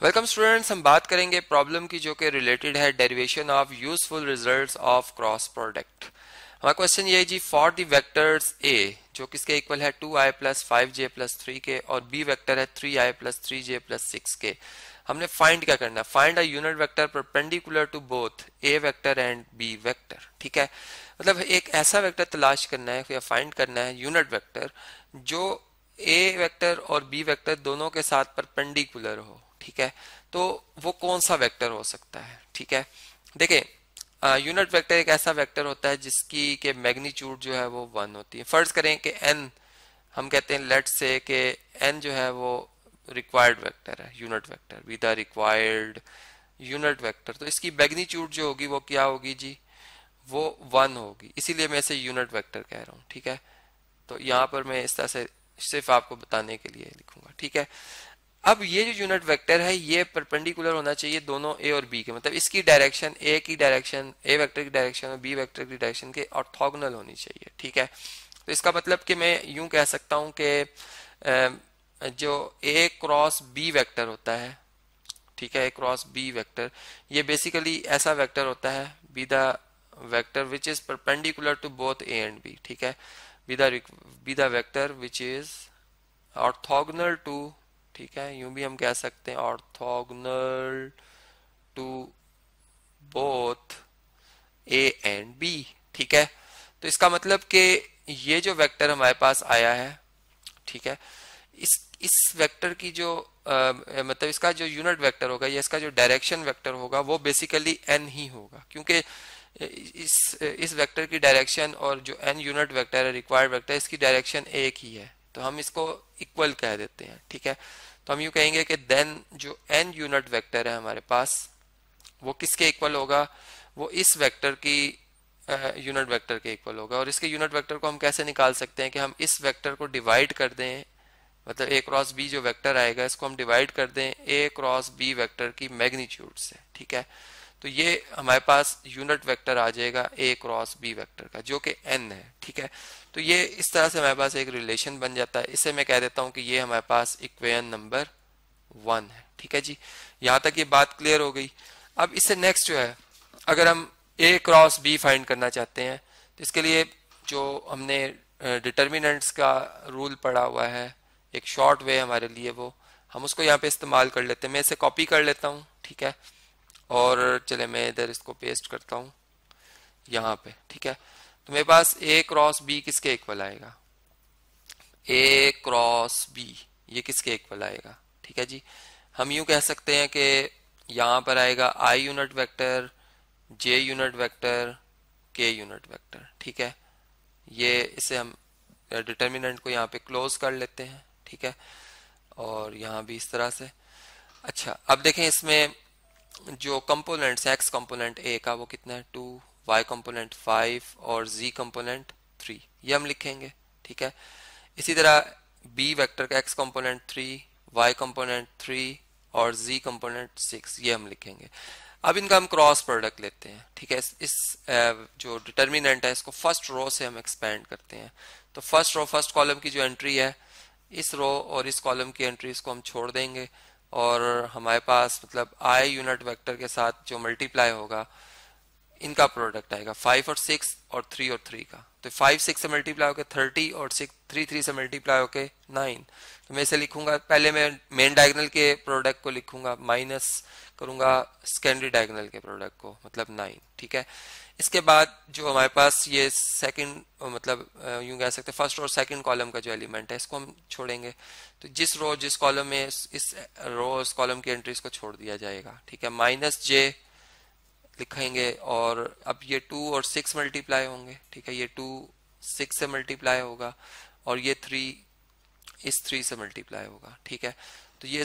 Welcome students, हम बात करेंगे प्रॉब्लम की जो कि रिलेटेड है derivation of useful results of cross product. हमारा क्वेश्चन ये है जी, फॉर द वेक्टर्स ए जो किसके इक्वल है 2i प्लस 5j प्लस 3 के और बी वेक्टर है 3i प्लस 3j प्लस 6 के, हमने फाइंड क्या करना है? Find a unit vector perpendicular to both A vector and B vector. ठीक है, मतलब एक ऐसा वेक्टर तलाश करना है या फाइंड करना है यूनिट वेक्टर जो ए वेक्टर और बी वेक्टर दोनों के साथ परपेंडिकुलर हो। ठीक है, तो वो कौन सा वेक्टर हो सकता है? ठीक है, देखिए यूनिट वेक्टर एक ऐसा वेक्टर होता है जिसकी के मैग्नीट्यूड जो है वो 1 होती है। फर्ज करें कि n, हम कहते हैं लेट्स से कि n जो है वो रिक्वायर्ड वेक्टर है, unit vector with the required unit vector, तो इसकी मैग्नीट्यूड जो होगी वो क्या होगी जी? वो 1 होगी, इसीलिए मैं इसे यूनिट वेक्टर कह रहा हूँ। ठीक है, तो यहाँ पर मैं इस तरह से सिर्फ आपको बताने के लिए लिखूंगा। ठीक है, अब ये जो यूनिट वेक्टर है ये परपेंडिकुलर होना चाहिए दोनों ए और बी के, मतलब इसकी डायरेक्शन ए की डायरेक्शन, ए वेक्टर की डायरेक्शन और बी वेक्टर की डायरेक्शन के ऑर्थोगोनल होनी चाहिए। ठीक है, तो इसका मतलब कि मैं यूं कह सकता हूं कि जो ए क्रॉस बी वेक्टर होता है, ठीक है, ए क्रॉस बी वेक्टर, ये बेसिकली ऐसा वेक्टर होता है be the vector which is perpendicular to both A and B. ठीक है, be the vector which is orthogonal to, ठीक है, यूं भी हम कह सकते हैं orthogonal to both A and B. ठीक है, तो इसका मतलब कि ये जो वेक्टर हमारे पास आया है, ठीक है, इस वेक्टर की जो मतलब इसका जो यूनिट वेक्टर होगा या इसका जो डायरेक्शन वेक्टर होगा वो बेसिकली n ही होगा, क्योंकि इस वेक्टर की डायरेक्शन और जो n यूनिट वेक्टर है, रिक्वायर्ड वेक्टर, इसकी डायरेक्शन एक ही है, तो हम इसको इक्वल कह देते हैं। ठीक है, तो हम यूं कहेंगे कि देन जो n यूनिट वेक्टर है हमारे पास वो किसके इक्वल होगा? वो इस वेक्टर की यूनिट वेक्टर के इक्वल होगा। और इसके यूनिट वेक्टर को हम कैसे निकाल सकते हैं कि हम इस वेक्टर को डिवाइड कर दें, मतलब ए क्रॉस बी जो वेक्टर आएगा इसको हम डिवाइड कर दें ए क्रॉस बी वेक्टर की मैग्नीट्यूड से। ठीक है, तो ये हमारे पास यूनिट वेक्टर आ जाएगा ए क्रॉस बी वेक्टर का जो कि n है। ठीक है, तो ये इस तरह से हमारे पास एक रिलेशन बन जाता है। इसे मैं कह देता हूं कि ये हमारे पास इक्वेशन नंबर 1 है। ठीक है जी, यहां तक ये बात क्लियर हो गई। अब इससे नेक्स्ट जो है, अगर हम ए क्रॉस बी फाइंड करना चाहते हैं तो इसके लिए जो हमने डिटर्मिनेंट्स का रूल पढ़ा हुआ है, एक शॉर्ट वे हमारे लिए, वो हम उसको यहाँ पे इस्तेमाल कर लेते हैं। मैं इसे कॉपी कर लेता हूँ। ठीक है, और चले मैं इधर इसको पेस्ट करता हूँ यहाँ पे। ठीक है, तो मेरे पास ए क्रॉस बी किसके इक्वल आएगा? ए क्रॉस बी ये किसके इक्वल आएगा? ठीक है जी, हम यूं कह सकते हैं कि यहाँ पर आएगा I unit vector, J unit vector, के यूनिट वेक्टर। ठीक है, ये इसे हम डिटर्मिनेंट को यहाँ पे क्लोज कर लेते हैं। ठीक है, और यहाँ भी इस तरह से। अच्छा, अब देखें इसमें जो कंपोनेंट्स, एक्स कंपोनेंट ए का वो कितना है 2, वाई कंपोनेंट 5 और जी कंपोनेंट 3, ये हम लिखेंगे। ठीक है, इसी तरह बी वेक्टर का एक्स कंपोनेंट 3, वाई कंपोनेंट 3 और जी कंपोनेंट 6, ये हम लिखेंगे। अब इनका हम क्रॉस प्रोडक्ट लेते हैं। ठीक है, इस जो डिटर्मिनेंट है इसको फर्स्ट रो से हम एक्सपेंड करते हैं। तो फर्स्ट रो, फर्स्ट कॉलम की जो एंट्री है, इस रो और इस कॉलम की एंट्री इसको हम छोड़ देंगे और हमारे पास मतलब आई यूनिट वेक्टर के साथ जो मल्टीप्लाई होगा इनका प्रोडक्ट आएगा 5 और 6 और 3 और 3 का। तो 5 6 से मल्टीप्लाई होकर 30 और 6 3 3 से मल्टीप्लाई होकर 9। तो मैं इसे लिखूंगा, पहले मैं मेन डायगोनल के प्रोडक्ट को लिखूंगा, माइनस करूंगा सेकेंडरी डायगोनल के प्रोडक्ट को, मतलब 9। ठीक है, इसके बाद जो हमारे पास ये सेकंड, मतलब यूं कह सकते हैं फर्स्ट और सेकंड कॉलम का जो एलिमेंट है इसको हम छोड़ेंगे। तो जिस रो जिस कॉलम में इस रो इस कॉलम की एंट्रीज को छोड़ दिया जाएगा। ठीक है, माइनस जे लिखेंगे और अब ये 2 और 6 मल्टीप्लाई होंगे। ठीक है, ये 2 6 से मल्टीप्लाई होगा और ये 3 इस 3 से मल्टीप्लाई होगा। ठीक है, तो ये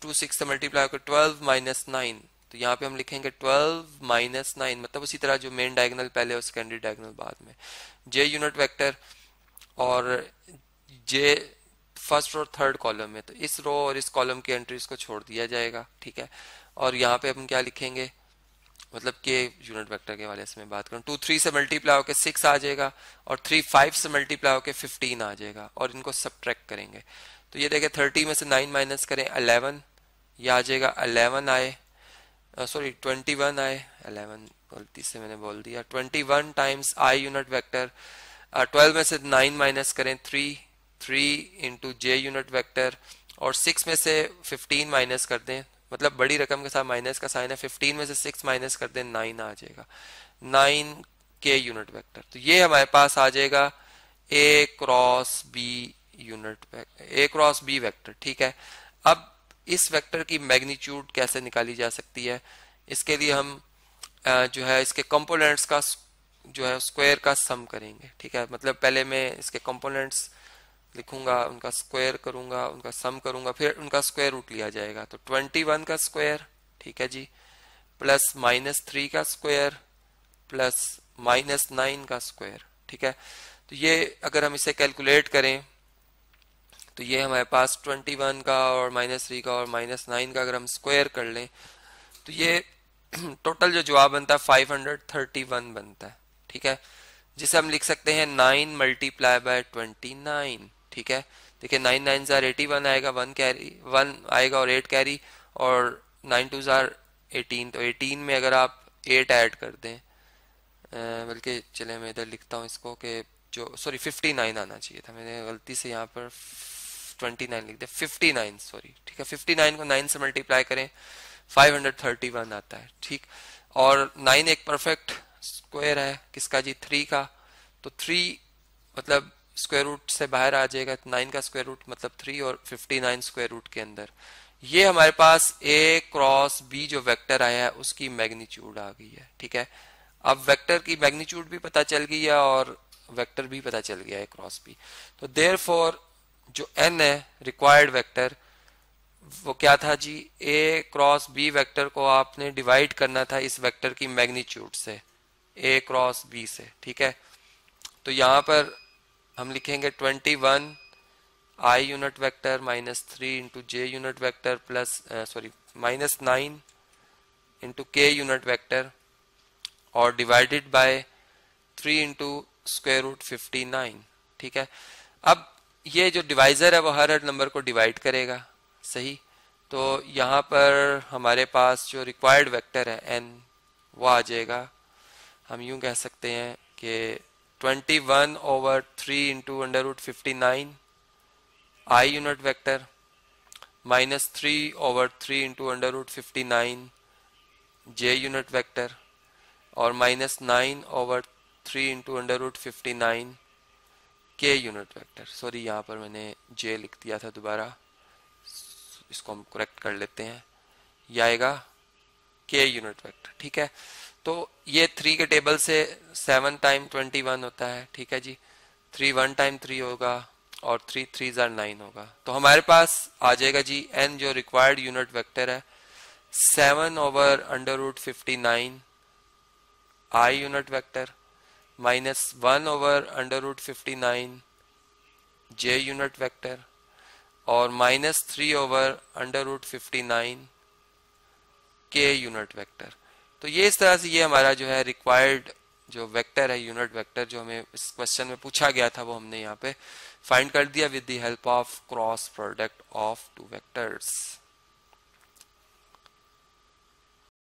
2 6 से मल्टीप्लाई होकर 12 माइनस 9, तो यहाँ पे हम लिखेंगे 12 माइनस 9, मतलब उसी तरह जो मेन डायगोनल पहले और सेकेंडरी डायगोनल बाद में। जे यूनिट वेक्टर और जे फर्स्ट और थर्ड कॉलम में, तो इस रो और इस कॉलम की एंट्रीज को छोड़ दिया जाएगा। ठीक है, और यहाँ पे हम क्या लिखेंगे, मतलब के यूनिट वेक्टर के वाले से मैं बात करूँ, 2 3 से मल्टीप्लाई होकर 6 आ जाएगा और 3 5 से मल्टीप्लाई होकर 15 आ जाएगा और इनको सब्ट्रैक्ट करेंगे। तो ये देखें 30 में से 9 माइनस करें 11, यह आ जाएगा 11 आए, सॉरी 21 आए, 11 गलती से मैंने बोल दिया, 21 टाइम्स आई यूनिट वेक्टर, 12 में से 9 माइनस करें 3 इंटू जे यूनिट वेक्टर, और 6 में से 15 माइनस कर दें, मतलब बड़ी रकम के साथ माइनस का साइन है, 15 में से 6 माइनस कर दें 9 आ जाएगा, 9 के यूनिट वेक्टर। तो ये हमारे पास आ जाएगा ए क्रॉस बी यूनिट वेक्टर, ए क्रॉस बी वेक्टर। ठीक है, अब इस वेक्टर की मैग्नीट्यूड कैसे निकाली जा सकती है, इसके लिए हम जो है इसके कंपोनेंट्स का जो है स्क्वायर का सम करेंगे। ठीक है, मतलब पहले मैं इसके कंपोनेंट्स लिखूंगा, उनका स्क्वायर करूंगा, उनका सम करूंगा, फिर उनका स्क्वायर रूट लिया जाएगा। तो 21 का स्क्वायर, ठीक है जी, प्लस -3 का स्क्वायर प्लस -9 का स्क्वायर। ठीक है, तो ये अगर हम इसे कैलकुलेट करें तो ये हमारे पास 21 का और -3 का और -9 का अगर हम स्क्वायर कर लें तो ये टोटल जो जवाब बनता है 531 बनता है। ठीक है, जिसे हम लिख सकते हैं 9 मल्टीप्लाई बाय 29। ठीक है, देखिए 9 9 जार 81 आएगा, 1 कैरी 1 आएगा और 8 कैरी, और 9 2 जार 18, तो 18 में अगर आप 8 ऐड कर दें, बल्कि चले मैं इधर लिखता हूँ इसको कि जो सॉरी 59 आना चाहिए था, मैंने गलती से यहाँ पर 29 लिख दिया, 59 सॉरी। ठीक है, 59 को 9 से मल्टीप्लाई करें 531 आता है। ठीक, और 9 एक परफेक्ट स्क्वायर है किसका जी, 3 का, तो 3 मतलब स्क्वायर रूट से बाहर आ जाएगा, 9 का स्क्वायर रूट मतलब 3 और 59 स्क्वायर रूट के अंदर। ये हमारे पास ए क्रॉस बी जो वेक्टर आया है उसकी मैग्नीट्यूड आ गई है। ठीक है, अब वेक्टर की मैग्नीट्यूड भी पता चल गई है और वेक्टर भी पता चल गया है क्रॉस बी। तो देयरफॉर जो n है रिक्वायर्ड वेक्टर वो क्या था जी, a क्रॉस b वेक्टर को आपने डिवाइड करना था इस वेक्टर की मैग्नीट्यूड से, a क्रॉस b से। ठीक है, तो यहाँ पर हम लिखेंगे 21 i unit vector -3 into j unit vector plus sorry -9 into k unit vector और divided by 3 into square root 59। ठीक है, अब ये जो डिवाइजर है वो हर नंबर को डिवाइड करेगा, सही। तो यहाँ पर हमारे पास जो रिक्वायर्ड वेक्टर है n वो आ जाएगा, हम यूं कह सकते हैं कि 21/3 into under root 59 i unit vector -3/3 into under root 59 j unit vector और -9/3 into under root 59 k unit vector. Sorry यहाँ पर मैंने j लिख दिया था दोबारा, इसको हम करेक्ट कर लेते हैं, यह आएगा k यूनिट वेक्टर। ठीक है, तो ये 3 के टेबल से 7 टाइम 21 होता है। ठीक है जी, 3 1 टाइम 3 होगा और 3 3 जार 9 होगा। तो हमारे पास आ जाएगा जी n जो रिक्वायर्ड यूनिट वेक्टर है 7/√59 i unit vector -1/√59 j unit vector और -3/√59 k यूनिट वेक्टर। तो ये इस तरह से ये हमारा जो है रिक्वायर्ड जो वेक्टर है यूनिट वेक्टर जो हमें इस क्वेश्चन में पूछा गया था वो हमने यहाँ पे फाइंड कर दिया with the help of cross product of two vectors.